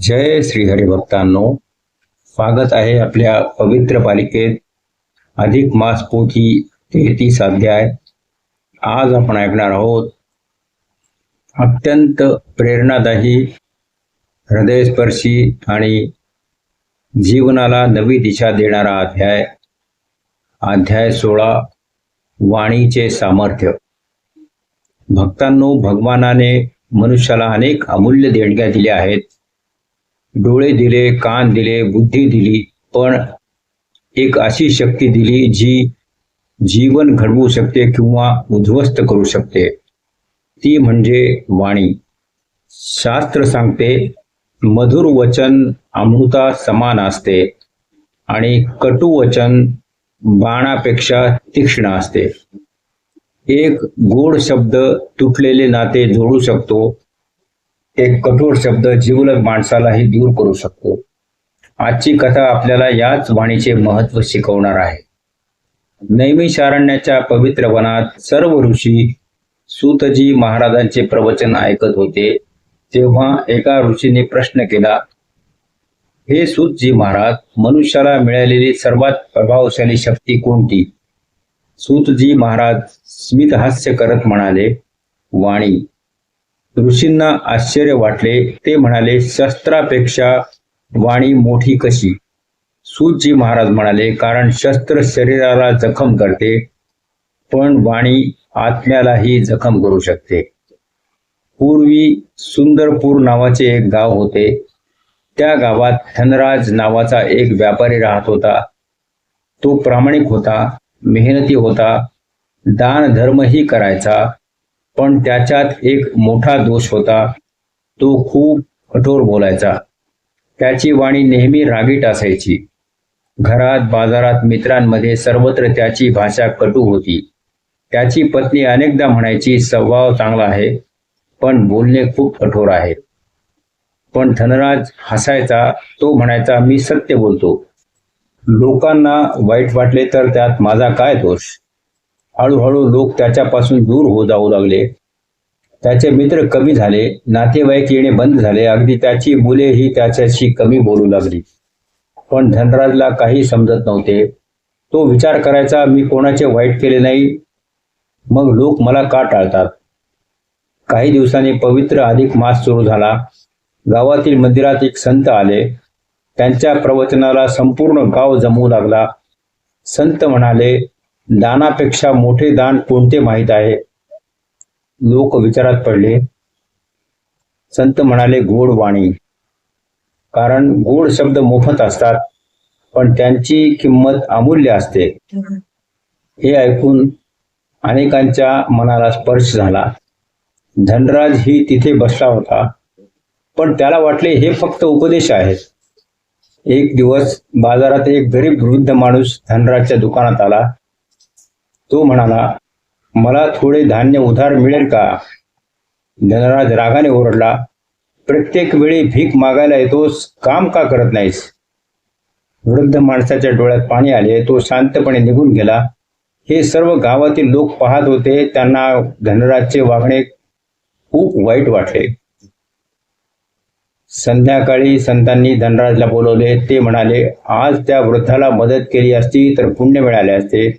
जय श्री हरिभक्तांनो, स्वागत आहे आपल्या पवित्र पालिकेत अधिक मास पोथी 33 अध्याय. आज आपण ऐकणार आहोत अत्यंत प्रेरणादायी, हृदयस्पर्शी आणि जीवनाला नवी दिशा देणारा अध्याय 16, वाणीचे सामर्थ्य. भक्तांनो, भगवानाने मनुष्याला अनेक अमूल्य देणग्या दिल्या आहेत. डोळे दिले, कान दिले, बुद्धी दिली, पण एक अशी शक्ती दिली जी जीवन घडवू शकते किंवा उद्ध्वस्त करू शकते. ती म्हणजे वाणी. शास्त्र सांगते, मधुर वचन अमृता समान असते आणि कटु वचन बाणापेक्षा तीक्ष्ण असते. एक गोड शब्द तुटलेले नाते जोडू शकतो. एक कठोर शब्द जिवलग माणसालाही दूर करू शकतो. आजची कथा आपल्याला याच वाणीचे महत्त्व शिकवणार आहे. नैमिषारण्याच्या पवित्र वनात सर्व ऋषी सूतजी महाराजांचे प्रवचन ऐकत होते. तेव्हा एका ऋषीने प्रश्न केला, हे सूतजी महाराज, मनुष्याला मिळालेली सर्वात प्रभावशाली शक्ती कोणती? सूतजी महाराज स्मितहास्य करत म्हणाले, वाणी. ऋषींना आश्चर्य वाटले. ते म्हणाले, शस्त्रापेक्षा वाणी मोठी कशी? सूतजी महाराज म्हणाले, कारण शस्त्र शरीराला जखम करते, पण वाणी आत्म्यालाही जखम करू शकते. पूर्वी सुंदरपूर नावाचे एक गाव होते. त्या गावात धनराज नावाचा एक व्यापारी राहत होता. तो प्रामाणिक होता, मेहनती होता, दान धर्मही करायचा. पण त्याच्यात एक मोठा दोष होता. तो खूप कठोर बोलायचा. त्याची वाणी नेहमी रागीट असायची. घरात, बाजारात, मित्रांमध्ये सर्वत्र त्याची भाषा कटू होती. त्याची पत्नी अनेकदा म्हणायची, स्वभाव चांगला आहे, पण बोलणे खूप कठोर आहे. पण धनराज हसायचा. तो म्हणायचा, मी सत्य बोलतो. लोकांना वाईट वाटले तर त्यात माझा काय दोष? हळूहळू लोक त्याच्यापासून दूर हो जाऊ लागले. त्याचे मित्र कमी झाले, नातेवाईक येणे बंद झाले, अगदी त्याची मुलेही त्याच्याशी कमी बोलू लागली. पण धनराजला काही समजत नव्हते. तो विचार करायचा, मी कोणाचे वाईट केले नाही, मग लोक मला का टाळतात? काही दिवसांनी पवित्र अधिक मास सुरू झाला. गावातील मंदिरात एक संत आले. त्यांच्या प्रवचनाला संपूर्ण गाव जमू लागला. संत म्हणाले, दानापेक्षा मोठे दान कोणते माहीत आहे? लोक विचारात पडले. संत म्हणाले, गोड वाणी. कारण गोड शब्द मोफत असतात, पण त्यांची किंमत अमूल्य असते. हे ऐकून अनेकांच्या मनाला स्पर्श झाला. धनराज ही तिथे बसला होता, पण त्याला वाटले हे फक्त उपदेश आहेत. एक दिवस बाजारात एक गरीब वृद्ध माणूस धनराजच्या दुकानात आला. तो म्हणाला, मला थोडे धान्य उधार मिळेल का? धनराज रागाने ओरडला, प्रत्येक वेळी भीक मागायला येतोस, काम का करत नाहीस? वृद्ध माणसाच्या डोळ्यात पाणी आले. तो शांतपणे निघून गेला. हे सर्व गावातील लोक पाहत होते. त्यांना धनराजचे वागणे खूप वाईट वाटले. संध्याकाळी संतांनी धनराजला बोलवले. ते म्हणाले, आज त्या वृद्धाला मदत केली असती तर पुण्य मिळाले असते,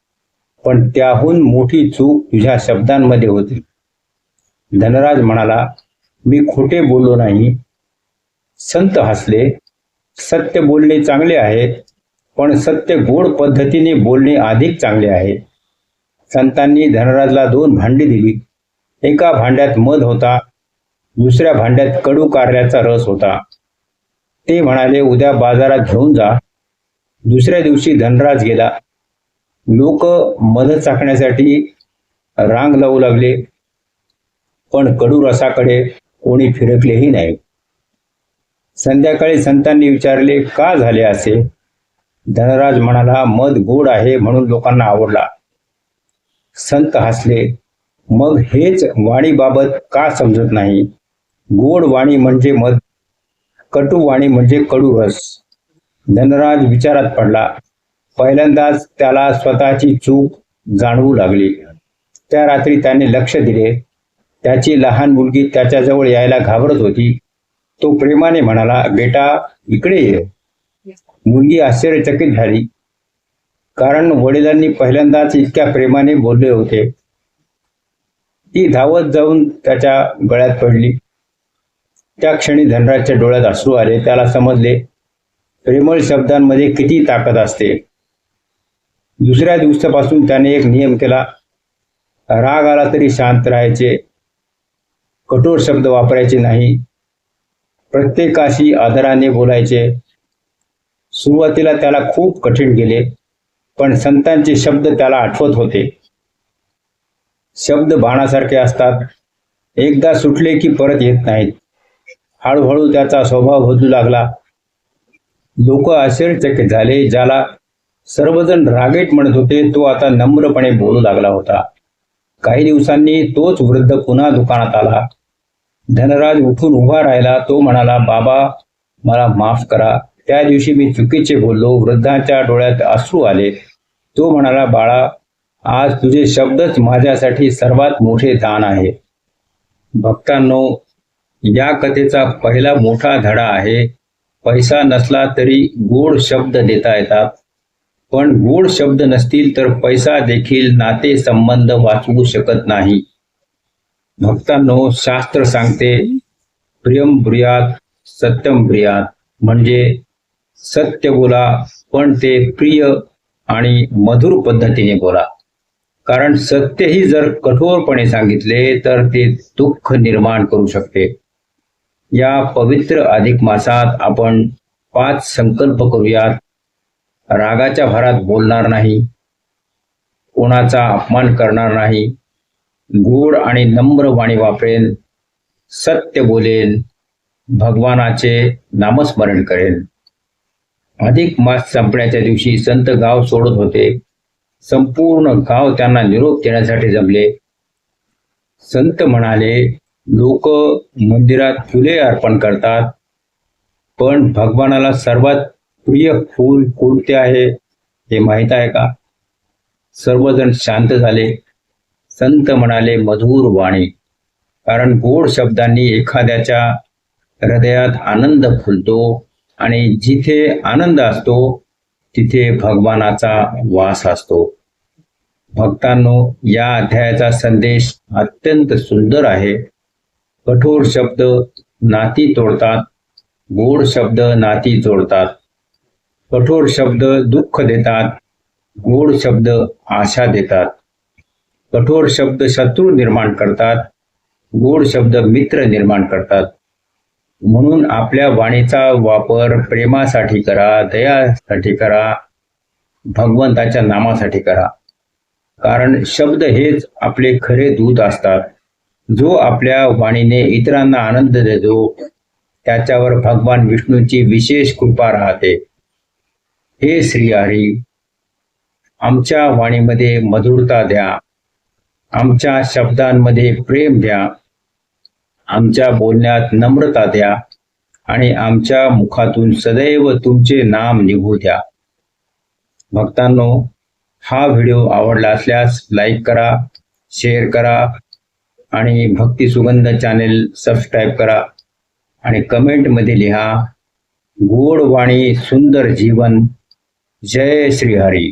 पण त्याहून मोठी चूक तुझ्या शब्दांमध्ये होती. धनराज म्हणाला, मी खोटे बोललो नाही. संत हसले. सत्य बोलणे चांगले आहे, पण सत्य गोड पद्धतीने बोलणे अधिक चांगले आहे. संतांनी धनराजला 2 भांडी दिली. एका भांड्यात मध होता, दुसऱ्या भांड्यात कडू कारल्याचा रस होता. ते म्हणाले, उद्या बाजारात घेऊन जा. दुसऱ्या दिवशी धनराज गेला. लोक मध चाखण्यासाठी रांग लावू लागले, पण कडू रसाकडे कोणी फिरकलेही नाही. संध्याकाळी संतांनी विचारले, का झाले असे? धनराज म्हणाला, मध गोड आहे म्हणून लोकांना आवडला. संत हसले. मग हेच वाणीबाबत का समजत नाही? गोड वाणी म्हणजे मध, कटू वाणी म्हणजे कडू रस. धनराज विचारात पडला. पहिल्यांदाच त्याला स्वतःची चूक जाणवू लागली. त्या रात्री त्याने लक्ष दिले. त्याची लहान मुलगी त्याच्याजवळ यायला घाबरत होती. तो प्रेमाने म्हणाला, बेटा इकडे ये. मुलगी आश्चर्यचकित झाली, कारण वडिलांनी पहिल्यांदाच इतक्या प्रेमाने बोलले होते. ती धावत जाऊन त्याच्या गळ्यात पडली. त्या क्षणी धनराजच्या डोळ्यात अश्रू आले. त्याला समजले प्रेमळ शब्दांमध्ये किती ताकद असते. दुसऱ्या दिवसापासून त्याने एक नियम केला. राग आला तरी शांत राहायचे, कठोर शब्द वापरायचे नाही, प्रत्येकाशी आदराने बोलायचे. सुरुवातीला त्याला खूप कठीण गेले, पण संतांचे शब्द त्याला आठवत होते. शब्द बाणासारखे असतात, एकदा सुटले की परत येत नाहीत. हळूहळू त्याचा स्वभाव बदलू लागला. लोक आश्चर्यचकित झाले. ज्याला सर्वजण रागेट म्हणत होते तो आता नम्रपणे बोलू लागला होता. काही दिवसांनी तोच वृद्ध पुन्हा दुकानात आला. धनराज उठून उभा राहिला. तो म्हणाला, बाबा मला माफ करा, त्या दिवशी मी चुकीचे बोललो. वृद्धाच्या डोळ्यात अश्रू आले. तो म्हणाला, बाळा आज तुझे शब्दच माझ्यासाठी सर्वात मोठे दान आहे. भक्तांनो, या कथेचा पहिला मोठा धडा आहे, पैसा नसला तरी गोड शब्द देता येतात, पण गोड शब्द नसतील तर पैसा देखील नाते संबंध वाचवू शकत नाही. भक्तांनो, शास्त्र सांगते प्रियम ब्रूयात सत्यम ब्रूयात, म्हणजे सत्य बोला, पण ते प्रिय आणि मधुर पद्धतीने बोला. कारण सत्यही जर कठोरपणे सांगितले तर ते दुःख निर्माण करू शकते. या पवित्र अधिक मासात आपण 5 संकल्प करूयात. रागाच्या भरात बोलणार नाही, कोणाचा अपमान करणार नाही, गोड आणि नम्र वाणी वापरेन, सत्य बोलेन, भगवानाचे नामस्मरण करेन. अधिक मास संपण्याच्या दिवशी संत गाव सोडत होते. संपूर्ण गाव त्यांना निरोप देण्यासाठी जमले. संत म्हणाले, लोक मंदिरात फुले अर्पण करतात, पण भगवानाला सर्वात प्रिय फूल कोणते आहे हे माहीत आहे का? सर्वजण शांत झाले. संत म्हणाले, मधुर वाणी, कारण गोड शब्दांनी एखाद्याच्या हृदयात आनंद फुलतो आणि जिथे आनंद असतो तिथे भगवानाचा वास असतो. भक्तांनो, या अध्यायाचा संदेश अत्यंत सुंदर आहे. कठोर शब्द नाती तोडतात, गोड शब्द नाती जोडतात. कठोर शब्द दुःख देतात, गोड शब्द आशा देतात. कठोर शब्द शत्रू निर्माण करतात, गोड शब्द मित्र निर्माण करतात. म्हणून आपल्या वाणीचा वापर प्रेमासाठी करा, दयासाठी करा, भगवंताच्या नामासाठी करा. कारण शब्द हेच आपले खरे दूत असतात. जो आपल्या वाणीने इतरांना आनंद देतो त्याच्यावर भगवान विष्णूची विशेष कृपा राहते. हे श्रीहरी, आमच्या वाणीमध्ये मधुरता द्या, आमच्या शब्दांमध्ये प्रेम द्या, आमच्या बोलण्यात नम्रता द्या आणि आमच्या मुखातून सदैव तुमचे नाम निघू द्या. भक्तांनो, हा व्हिडिओ आवडला असल्यास लाईक करा, शेअर करा आणि भक्ती सुगंध चॅनेल सबस्क्राईब करा आणि कमेंटमध्ये लिहा, गोड वाणी सुंदर जीवन. जय श्रीहरी.